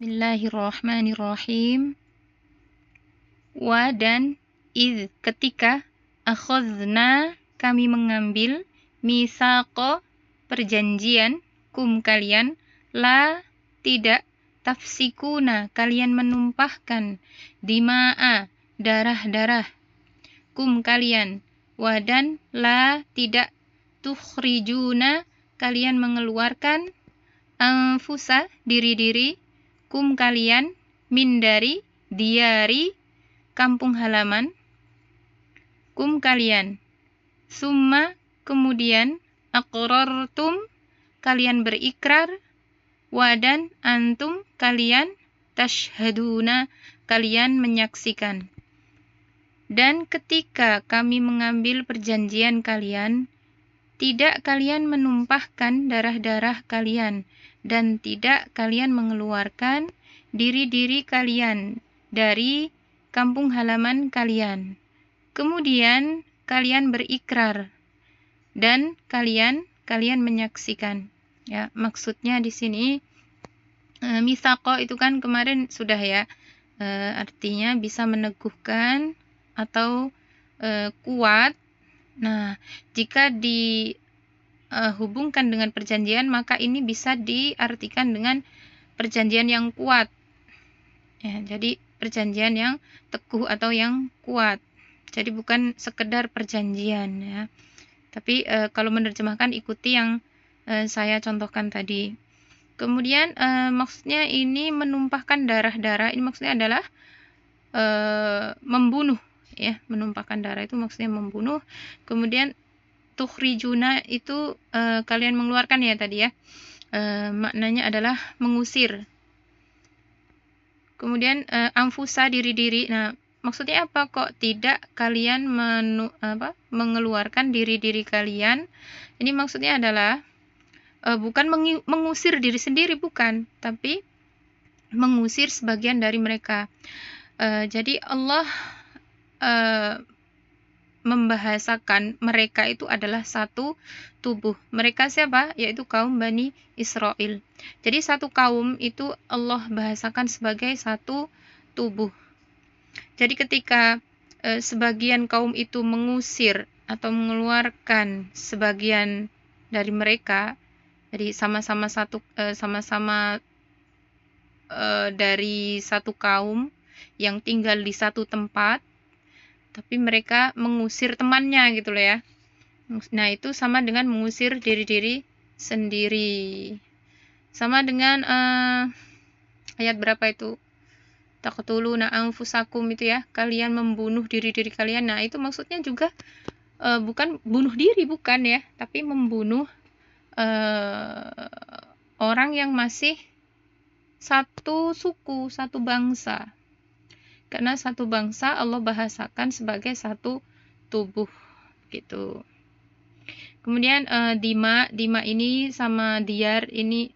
Bismillahirrahmanirrahim. Wa dan id ketika akhadna kami mengambil misaqo perjanjian kum kalian la tidak tafsikuna kalian menumpahkan dima'a darah-darah kum kalian wa dan la tidak tukhrijuna kalian mengeluarkan anfusa diri-diri kum kalian min dari diari kampung halaman kum kalian summa kemudian aqrartum kalian berikrar wadan antum kalian tashhaduna kalian menyaksikan. Dan ketika kami mengambil perjanjian kalian, tidak kalian menumpahkan darah-darah kalian, dan tidak kalian mengeluarkan diri-diri kalian dari kampung halaman kalian. Kemudian kalian berikrar, dan kalian menyaksikan. Ya, maksudnya di sini misaqo itu kan kemarin sudah ya, artinya bisa meneguhkan atau kuat. Nah, jika dihubungkan dengan perjanjian, maka ini bisa diartikan dengan perjanjian yang kuat. Ya, jadi perjanjian yang teguh atau yang kuat. Jadi bukan sekedar perjanjian ya. Tapi kalau menerjemahkan ikuti yang saya contohkan tadi. Kemudian maksudnya ini menumpahkan darah-darah, ini maksudnya adalah membunuh ya, menumpahkan darah itu maksudnya membunuh. Kemudian tukhrijuna itu kalian mengeluarkan ya tadi ya, maknanya adalah mengusir. Kemudian anfusa diri-diri. Nah, maksudnya apa kok tidak kalian mengeluarkan diri-diri kalian? Ini maksudnya adalah bukan mengusir diri sendiri, bukan, tapi mengusir sebagian dari mereka. Jadi Allah membahasakan mereka itu adalah satu tubuh. Mereka siapa? Yaitu kaum Bani Israel. Jadi satu kaum itu Allah bahasakan sebagai satu tubuh. Jadi ketika sebagian kaum itu mengusir atau mengeluarkan sebagian dari mereka, jadi sama-sama dari satu kaum yang tinggal di satu tempat, tapi mereka mengusir temannya gitu loh ya. Nah, itu sama dengan mengusir diri-diri sendiri. Sama dengan ayat berapa itu? Taqtuluna anfusakum itu ya, kalian membunuh diri-diri kalian. Nah, itu maksudnya juga bukan bunuh diri, bukan ya, tapi membunuh orang yang masih satu suku, satu bangsa. Karena satu bangsa Allah bahasakan sebagai satu tubuh gitu. Kemudian dima ini sama diyar ini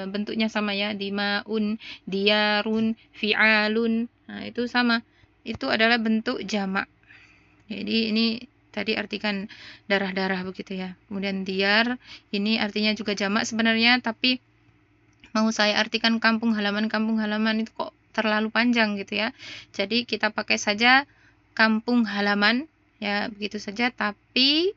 bentuknya sama ya, dimaun, diyarun, fi'alun. Nah, itu sama. Itu adalah bentuk jamak. Jadi ini tadi artikan darah-darah begitu ya. Kemudian diyar ini artinya juga jamak sebenarnya, tapi mau saya artikan kampung halaman itu kok terlalu panjang gitu ya. Jadi kita pakai saja kampung halaman ya, begitu saja. Tapi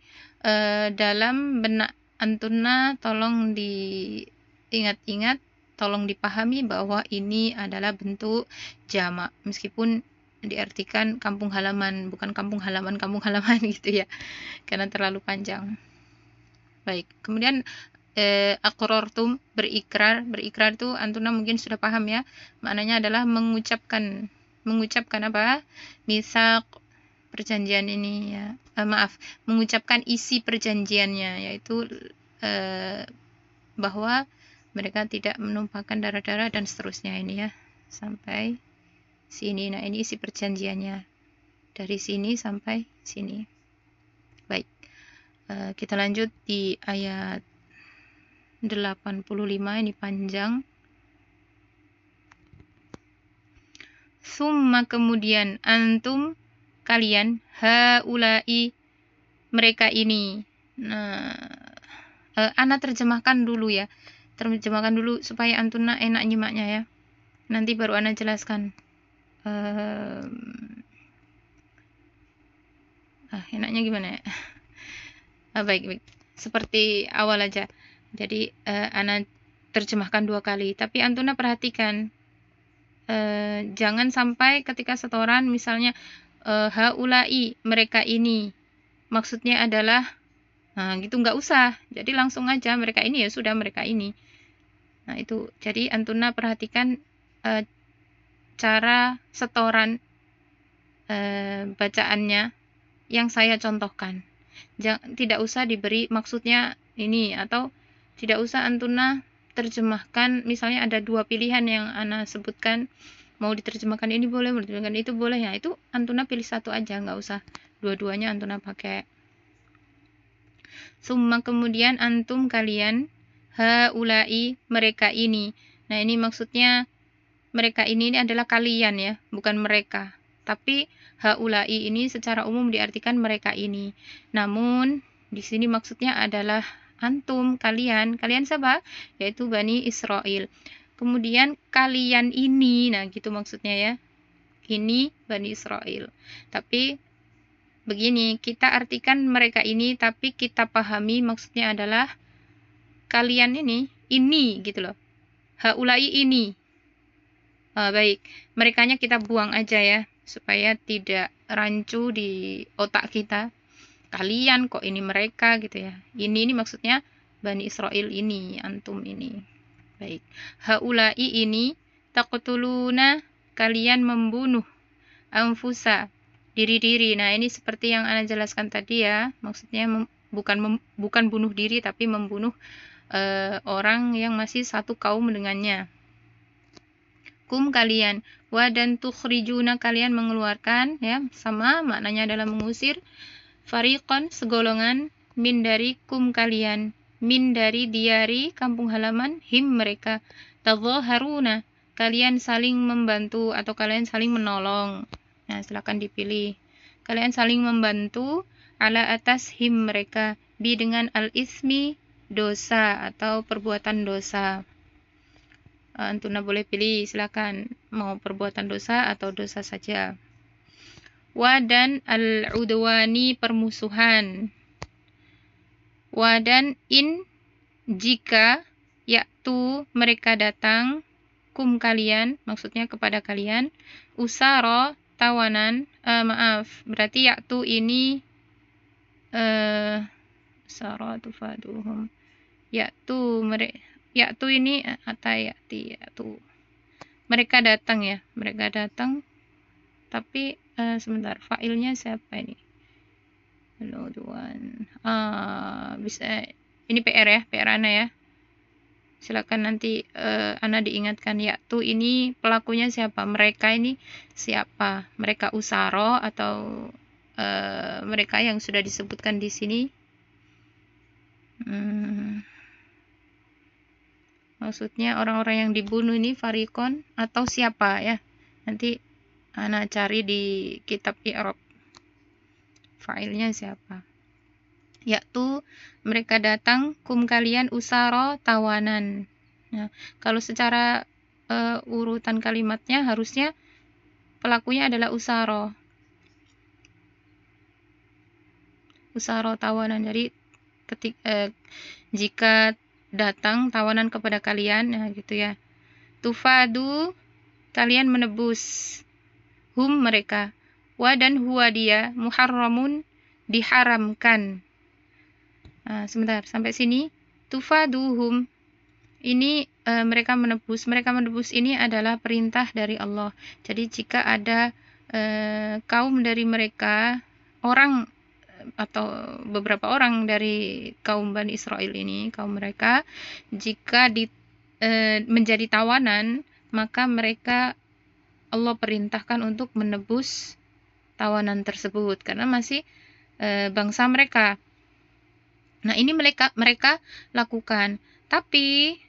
dalam benak antuna tolong diingat-ingat, tolong dipahami bahwa ini adalah bentuk jamak meskipun diartikan kampung halaman, bukan kampung halaman gitu ya, karena terlalu panjang. Baik, kemudian aqrartum berikrar itu antuna mungkin sudah paham ya, maknanya adalah mengucapkan apa, misaq perjanjian ini ya, mengucapkan isi perjanjiannya, yaitu bahwa mereka tidak menumpahkan darah-darah dan seterusnya ini ya, sampai sini. Nah, ini isi perjanjiannya dari sini sampai sini. Baik, kita lanjut di ayat 85, ini panjang. Summa kemudian antum kalian haulai mereka ini. Nah, ana terjemahkan dulu ya. Terjemahkan dulu supaya antuna enak nyimaknya ya. Nanti baru Ana jelaskan. Enaknya gimana ya? Baik. Seperti awal aja. Jadi Ana terjemahkan 2 kali. Tapi Antuna perhatikan, jangan sampai ketika setoran misalnya haulai, mereka ini, maksudnya adalah gitu, nggak usah. Jadi langsung aja mereka ini, ya sudah mereka ini. Nah itu, jadi Antuna perhatikan cara setoran bacaannya yang saya contohkan. Tidak usah diberi maksudnya ini, atau tidak usah Antuna terjemahkan. Misalnya ada 2 pilihan yang Ana sebutkan, mau diterjemahkan ini boleh, mau diterjemahkan itu boleh, ya itu Antuna pilih satu aja, nggak usah dua-duanya Antuna pakai. Summa, kemudian antum, kalian, haulai, mereka ini. Nah ini maksudnya mereka ini adalah kalian ya, bukan mereka. Tapi haulai ini secara umum diartikan mereka ini. Namun di sini maksudnya adalah antum, kalian. Kalian siapa? Yaitu Bani Israel. Kemudian kalian ini, nah gitu maksudnya ya. Ini Bani Israel. Tapi begini, kita artikan mereka ini, tapi kita pahami maksudnya adalah kalian ini gitu loh. Haulai ini. Baik, merekanya kita buang aja ya, supaya tidak rancu di otak kita. Kalian kok ini mereka gitu ya. Ini maksudnya Bani Israel ini, antum ini. Baik. Haulai ini taqtuluna, kalian membunuh, anfusa, diri-diri. Nah, ini seperti yang Ana jelaskan tadi ya. Maksudnya bukan bunuh diri, tapi membunuh orang yang masih satu kaum dengannya. Kum, kalian, wa dan tukhrijuna, kalian mengeluarkan, ya, sama maknanya adalah mengusir, fariqan, segolongan, min dari kum, kalian, min dari diari, kampung halaman, him, mereka, tadhaharuna, kalian saling membantu atau kalian saling menolong. Nah, silakan dipilih. Kalian saling membantu ala atas him, mereka, bi dengan al-ismi, dosa atau perbuatan dosa. Antuna boleh pilih, silakan mau perbuatan dosa atau dosa saja. Wa dan al-udwani, permusuhan. Wa dan in, jika, yaktu, mereka datang, kum, kalian, maksudnya kepada kalian, usaro, tawanan, berarti yaktu ini usaro tufaduhum, yaktu ini atayati, mereka datang ya, mereka datang. Tapi sebentar, failnya siapa ini? Bisa ini PR ya, PR Ana ya. Silakan nanti Ana diingatkan, yaktu ini pelakunya siapa, mereka ini siapa, mereka usaro atau mereka yang sudah disebutkan di sini. Maksudnya orang-orang yang dibunuh ini farikon atau siapa ya? Nanti Ana cari di kitab i'rab. Failnya siapa? Yaktu, mereka datang, kum, kalian, usaro, tawanan. Nah, kalau secara urutan kalimatnya harusnya pelakunya adalah usaro. Usaro, tawanan. Jadi jika datang tawanan kepada kalian, nah gitu ya. Tufadu, kalian menebus, hum, mereka, wa dan huwa, dia, muharramun, diharamkan. Nah, sebentar, sampai sini tufaduhum ini mereka menebus ini adalah perintah dari Allah. Jadi jika ada kaum dari mereka, orang atau beberapa orang dari kaum Bani Israel ini, kaum mereka, jika menjadi tawanan, maka mereka Allah perintahkan untuk menebus tawanan tersebut karena masih bangsa mereka. Nah, ini mereka lakukan. Tapi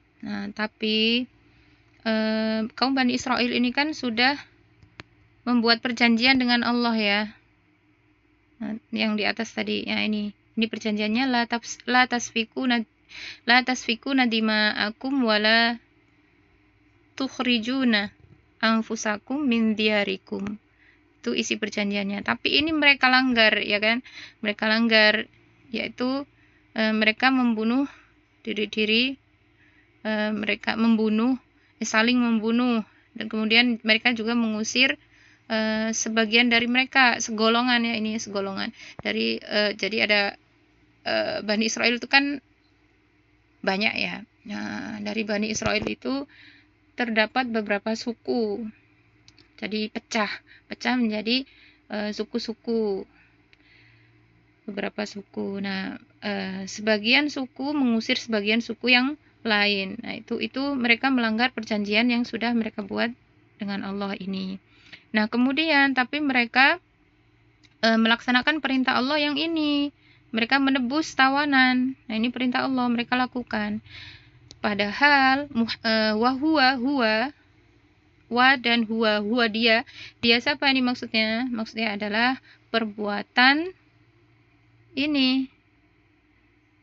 kaum Bani Israel ini kan sudah membuat perjanjian dengan Allah ya. Nah, yang di atas tadi, ya ini perjanjiannya, la tasfikuna dima'akum wala tukhrijuna anfusakum min diyarikum. Itu isi perjanjiannya. Tapi ini mereka langgar, ya kan? Mereka langgar, yaitu mereka membunuh diri-diri, mereka membunuh, saling membunuh, dan kemudian mereka juga mengusir sebagian dari mereka, segolongan ya, ini segolongan dari jadi ada Bani Israel itu kan banyak ya. Nah, dari Bani Israel itu terdapat beberapa suku, jadi pecah menjadi suku-suku, beberapa suku. Nah, sebagian suku mengusir sebagian suku yang lain. Nah, itu mereka melanggar perjanjian yang sudah mereka buat dengan Allah ini. Nah, kemudian tapi mereka melaksanakan perintah Allah yang ini. Mereka menebus tawanan. Nah, ini perintah Allah mereka lakukan. Padahal wa dan huwa dia siapa ini maksudnya? Maksudnya adalah perbuatan ini.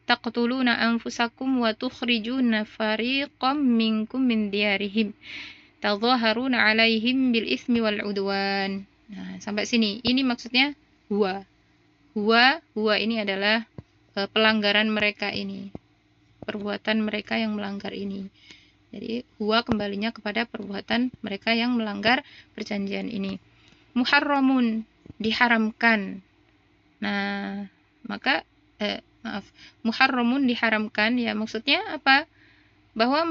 Taqtuluna anfusakum wa tukhrijuna fariqam minkum min diyarihim tadhaharuna 'alaihim bil itsmi wal 'udwan. Nah, sampai sini. Ini maksudnya huwa ini adalah pelanggaran mereka ini. Perbuatan mereka yang melanggar ini. Jadi huwa kembalinya kepada perbuatan mereka yang melanggar perjanjian ini. Muharramun, diharamkan. Nah, maka muharramun diharamkan ya, maksudnya apa? Bahwa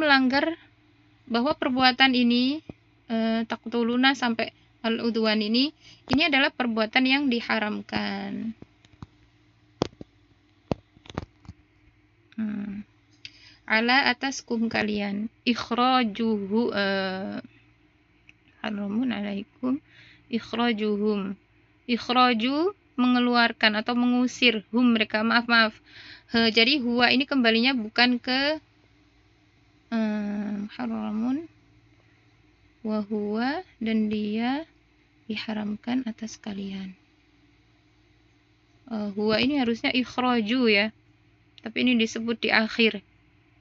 perbuatan ini taqtuluna sampai al-udwan ini adalah perbuatan yang diharamkan. Ala ataskum kalian, ikhrajuhu haramun alaikum ikhrajuhum. Ikhraju mengeluarkan atau mengusir, hum mereka, maaf. Jadi huwa ini kembalinya bukan ke haramun, wa huwa, dan dia diharamkan atas kalian. Huwa ini harusnya ikhraju ya, tapi ini disebut di akhir.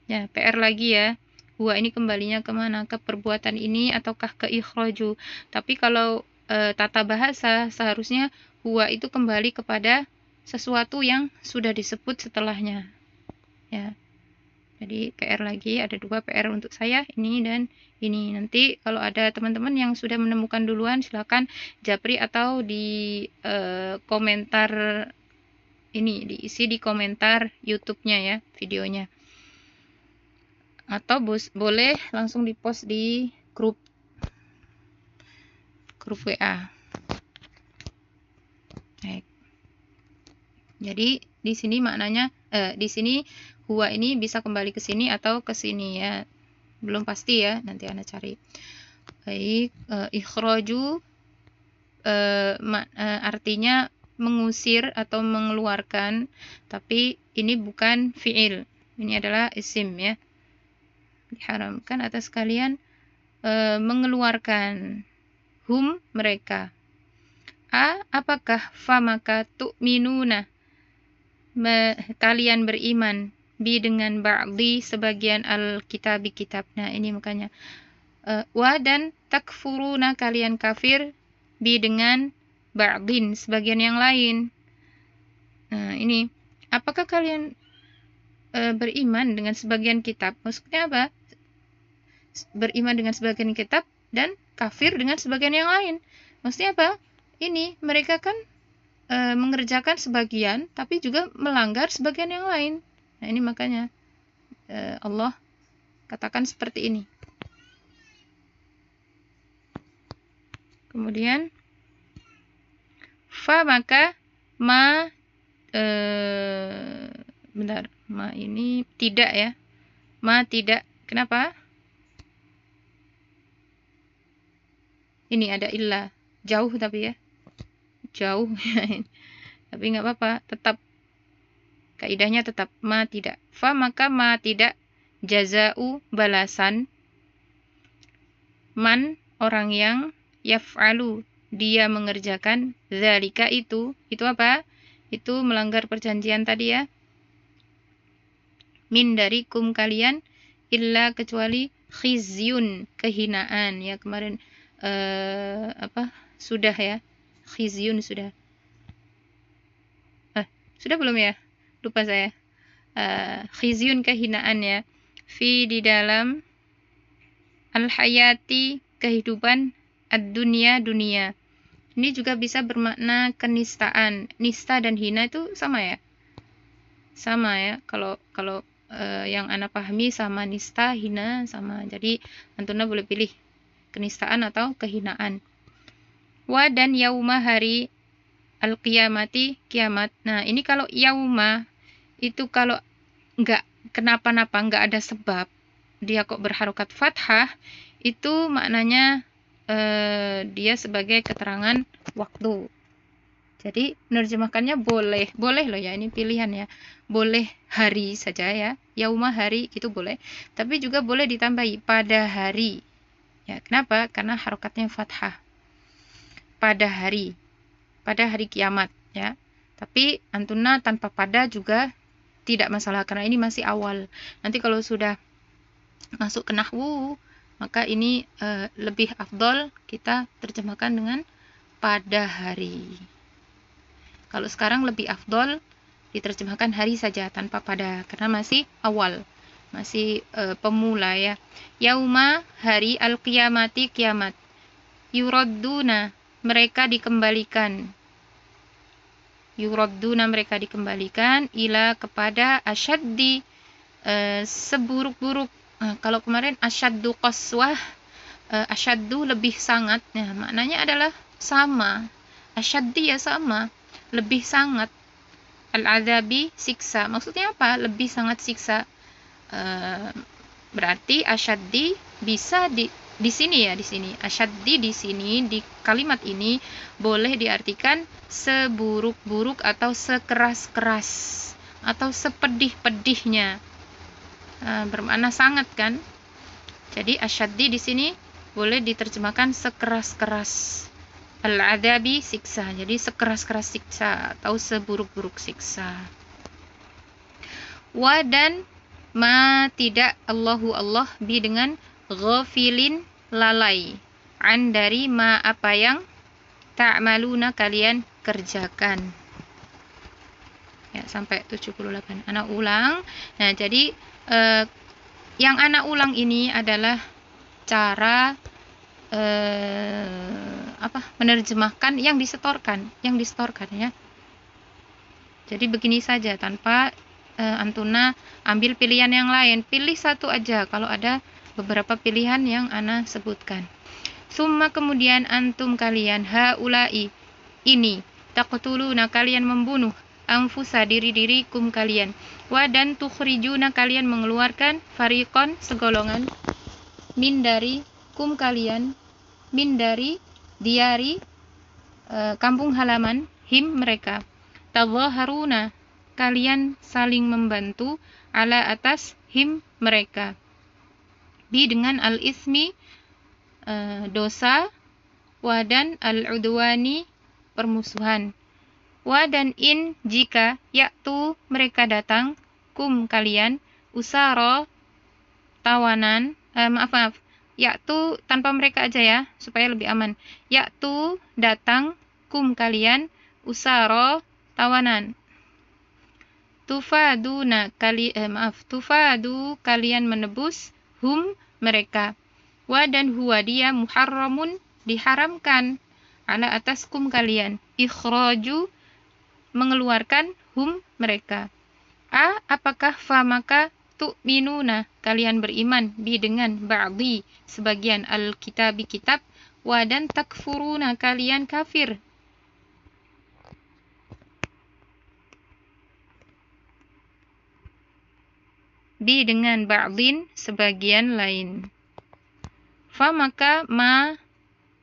Ya, PR lagi ya. Huwa ini kembalinya kemana? Ke perbuatan ini ataukah ke ikhraju? Tapi kalau tata bahasa seharusnya huwa itu kembali kepada sesuatu yang sudah disebut setelahnya. Ya. Jadi PR lagi, ada 2 PR untuk saya, ini dan ini. Nanti kalau ada teman-teman yang sudah menemukan duluan, silakan japri atau di komentar ini, diisi di komentar YouTube-nya ya, videonya. Atau boleh langsung dipost di grup WA. Baik. Jadi di sini maknanya di sini huwa ini bisa kembali ke sini atau ke sini ya. Belum pasti ya, nanti Anda cari. Baik, ikhraju artinya mengusir atau mengeluarkan, tapi ini bukan fi'il. Ini adalah isim ya. Diharamkan atas kalian mengeluarkan hum mereka. Apakah famaka tu'minuna kalian beriman bi dengan ba'di sebagian al-kitabi kitab. Nah, ini makanya wa dan takfuruna kalian kafir bi dengan ba'din sebagian yang lain. Nah, ini apakah kalian beriman dengan sebagian kitab? Maksudnya apa? Beriman dengan sebagian kitab dan kafir dengan sebagian yang lain. Maksudnya apa? Ini mereka kan mengerjakan sebagian tapi juga melanggar sebagian yang lain. Nah, ini makanya Allah katakan seperti ini. Kemudian fa maka ma ma ini tidak ya. Ma tidak. Kenapa? Ini ada illa. Jauh tapi ya. Jauh. Tapi nggak apa-apa. Tetap. Kaidahnya tetap. Ma tidak. Fa maka ma tidak. Jaza'u balasan. Man orang yang yaf'alu. Dia mengerjakan. Zalika itu. Itu apa? Itu melanggar perjanjian tadi ya. Min dari kum kalian illa kecuali khizyun, kehinaan ya, kemarin sudah ya, khizyun sudah. Sudah belum ya? Lupa saya. Khizyun, kehinaan ya. Fi, di dalam, al-hayati, kehidupan, ad-dunya, dunia. Ini juga bisa bermakna kenistaan. Nista dan hina itu sama ya? Sama ya. Kalau yang ana pahami sama, nista, hina sama. Jadi antuna boleh pilih kenistaan atau kehinaan. Wa, dan yauma, hari, al-qiyamati, kiamat. Nah, ini kalau yauma itu kalau nggak kenapa-napa, nggak ada sebab, dia kok berharokat fathah, itu maknanya dia sebagai keterangan waktu. Jadi menerjemahkannya boleh loh ya, ini pilihan ya. Boleh hari saja ya, yauma, hari, itu boleh. Tapi juga boleh ditambahi pada hari. Ya, kenapa? Karena harokatnya fathah. Pada hari kiamat ya. Tapi antuna tanpa pada juga tidak masalah karena ini masih awal. Nanti kalau sudah masuk ke nahwu, maka ini lebih afdol kita terjemahkan dengan pada hari. Kalau sekarang lebih afdol diterjemahkan hari saja tanpa pada karena masih awal, masih pemula ya. Yauma, hari, al-qiyamati, kiamat. Yuradduna, mereka dikembalikan. Yuradduna, mereka dikembalikan, ila, kepada, asyaddi, seburuk-buruk. Kalau kemarin asyaddu qaswah, asyaddu lebih sangat. Nah, maknanya adalah sama. Asyaddi ya sama, lebih sangat. Al-adzabi, siksa. Maksudnya apa? Lebih sangat siksa. Berarti asyaddi bisa di sini ya, di sini. Asyaddi di sini, di kalimat ini boleh diartikan seburuk-buruk atau sekeras-keras atau sepedih-pedihnya. Bermakna sangat kan? Jadi asyaddi di sini boleh diterjemahkan sekeras-keras. Al-adzabi, siksa. Jadi sekeras-keras siksa atau seburuk-buruk siksa. Wa, dan ma, tidak, Allahu, Allah, bi, dengan ghafilin, lalai, an, dari, ma, apa yang ta'maluna, kalian kerjakan. Ya, sampai 78. Anak ulang. Nah, jadi yang anak ulang ini adalah cara menerjemahkan yang disetorkan ya. Jadi begini saja, tanpa antuna ambil pilihan yang lain, pilih satu aja kalau ada beberapa pilihan yang ana sebutkan. Summa, kemudian, antum, kalian, haulai, ini, taqtuluna, kalian membunuh, anfusa, diri-diri, kum, kalian, wa, dan tukhrijuna, kalian mengeluarkan, fariqon, segolongan, min, dari, kum, kalian, min, dari, diari, kampung halaman, him, mereka, tadhaharuna, kalian saling membantu, ala, atas, him, mereka, bi, dengan al-ismi, dosa, wa, dan al-udwani, permusuhan, wa, dan in, jika, yaktu, mereka datang, kum, kalian, usara, tawanan, yaktu tanpa mereka aja ya supaya lebih aman. Yaktu, datang, kum, kalian, usara, tawanan. Tufaduna, tufadu, kalian menebus, hum, mereka. Wa, dan huwa, dia, muharramun, diharamkan, ala, atas, kum, kalian, ikhraju, mengeluarkan, hum, mereka. A, apakah, fa, maka, tu'minuna, kalian beriman, bi, dengan, ba'di, sebagian, al-kitabi, kitab, wa, dan takfuruna, kalian kafir. Bi, dengan ba'din, sebagian lain. Fa, maka, ma,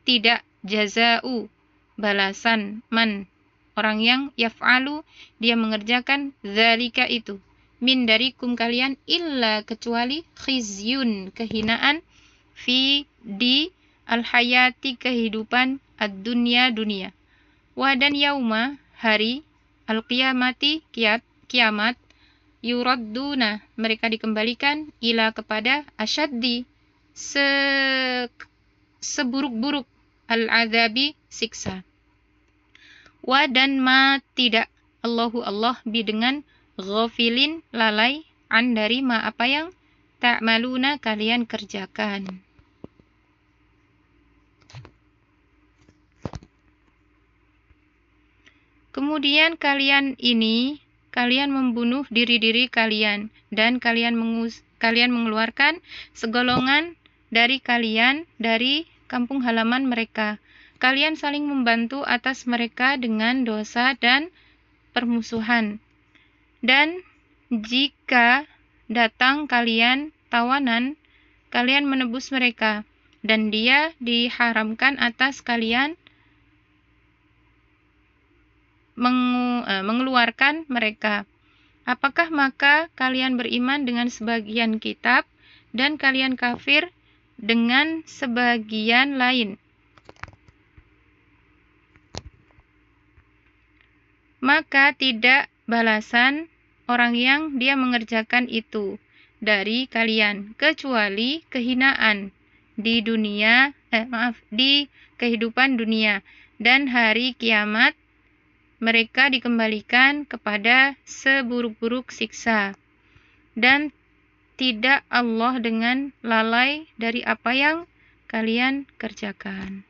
tidak, jaza'u, balasan, man, orang yang, yaf'alu, dia mengerjakan, zalika, itu, min, dari, kum, kalian, illa, kecuali, khizyun, kehinaan, fi, di, al-hayati, kehidupan, ad-dunya, dunia, wa, dan yauma, hari, al-qiyamati, kiamat, yuradduna, mereka dikembalikan, ila, kepada, asyaddi, seburuk-buruk al-adzabi siksa. Wa dan ma tidak Allah bi dengan ghafilin lalai an dari ma apa yang ta'maluna kalian kerjakan. Kemudian kalian membunuh diri-diri kalian dan kalian mengeluarkan segolongan dari kalian dari kampung halaman mereka. Kalian saling membantu atas mereka dengan dosa dan permusuhan. Dan jika datang kalian tawanan, kalian menebus mereka, dan dia diharamkan atas kalian mengeluarkan mereka. Apakah maka kalian beriman dengan sebagian kitab dan kalian kafir dengan sebagian lain? Maka tidak balasan orang yang dia mengerjakan itu dari kalian kecuali kehinaan di kehidupan dunia, dan hari kiamat mereka dikembalikan kepada seburuk-buruk siksa. Dan tidak Allah dengan lalai dari apa yang kalian kerjakan.